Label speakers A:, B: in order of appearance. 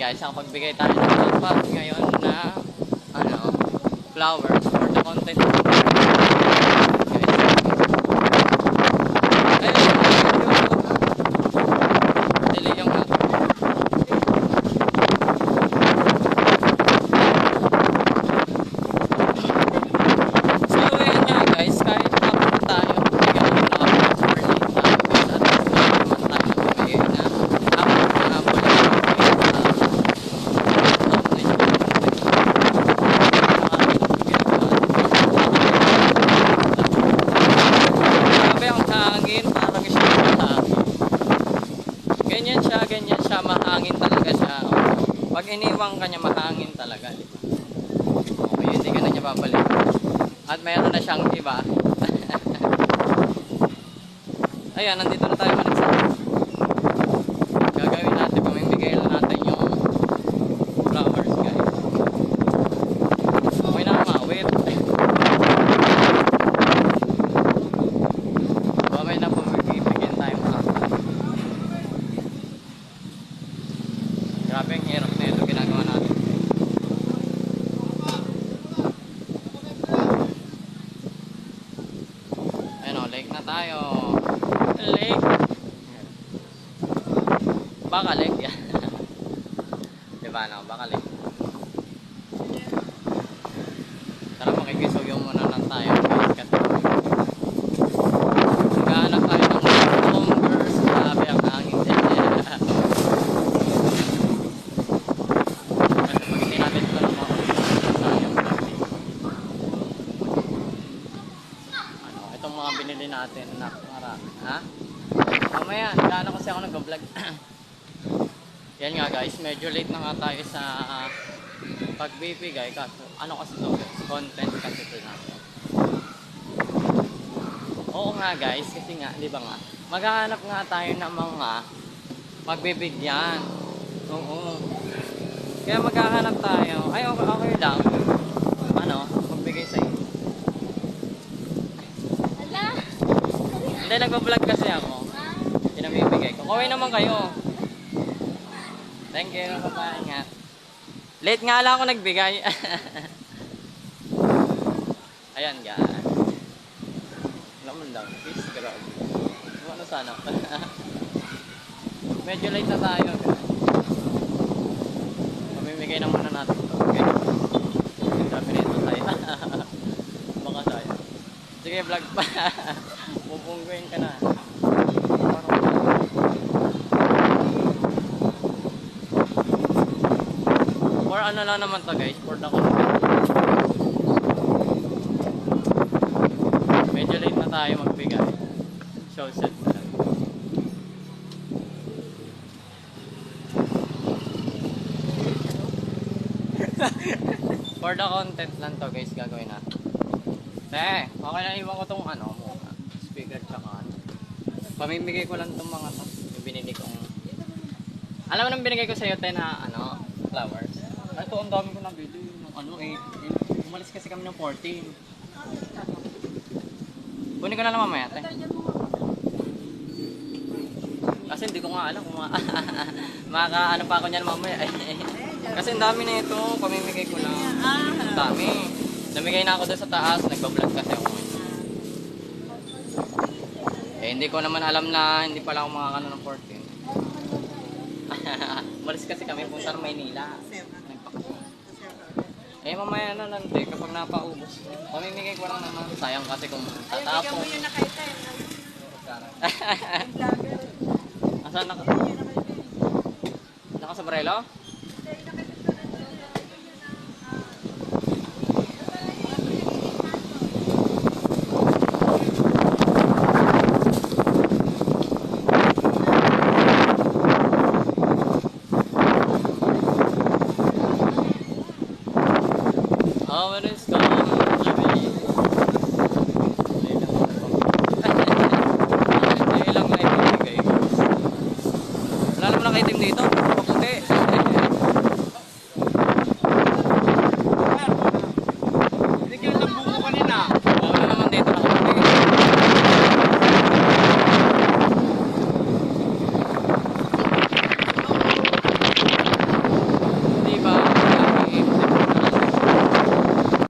A: guys, nakapagbigay tayo ng pagpag ngayon na flowers for the content. Ganyan siya, mahangin talaga siya. Pag iniwang ka niya, mahangin talaga. Okay, hindi ka na niya babalik. At mayroon na siyang iba. Ayan, nandito na tayo managsa. Gagawin natin, pamimigay lang natin yung flowers, guys. Okay na, mawit. Mamay na pamibigyan tayo mga. Grabe ang hirap na ito ginagawa natin. Ayun o, lake na tayo. Lake. Baka lake yan. Diba no? Baka lake. Tara makikisuyo muna lang tayo. Naghahanap tayo ng longer. Grabe ang hangin din. Binili natin na marami. Ha? Mamaya, daan kasi ako nag-vlog. Yan nga guys, medyo late na nga tayo sa pagbibigay. Kaso, ano kasi to? Content kasi ito natin. Oo nga guys, kasi nga, di ba nga? Maghahanap nga tayo ng mga magbibigyan. Oo. Kaya maghahanap tayo. Ay, okay lang. Magbigay sa inyo. Hindi, nag-vlog kasi ako. Pinamibigay ko. Kaway naman kayo. Thank you, kapahinga. Late nga lang ako nagbigay. Ayan, guys. Naman lang. Please, grabe. Ano sana? Medyo late na tayo. Pamimigay na muna natin ito. Okay. Sabi nito tayo. Baka tayo. Sige, vlog pa. Pupungguin ka na. For ano lang naman to guys, for the content. Medyo late na tayo magbigay. Show set na lang. For the content lang to guys, gagawin natin. Okay na, iwan ko tong speaker tsaka pamimigay ko lang tong mga yung binili kong alam mo nang binigay ko sa'yo na flowers. Ito ang dami ko nabili umalis kasi kami ng 14. Kunin ko na lang mamaya kasi hindi ko nga alam kung maka pa ako nyan mamaya. Kasi ang dami na ito, pamimigay ko lang. Dami. Namigay na ako doon sa taas, nagpa-vlog kasi ako. Hindi ko naman alam na hindi pala ako makakano ng 14. Malis kasi kami punta ng Maynila. Mamaya na lang kapag napaubos. Pamimigay ko lang naman. Sayang kasi kung tatapos. Asan nakasabrelo? Wala naman ang item dito.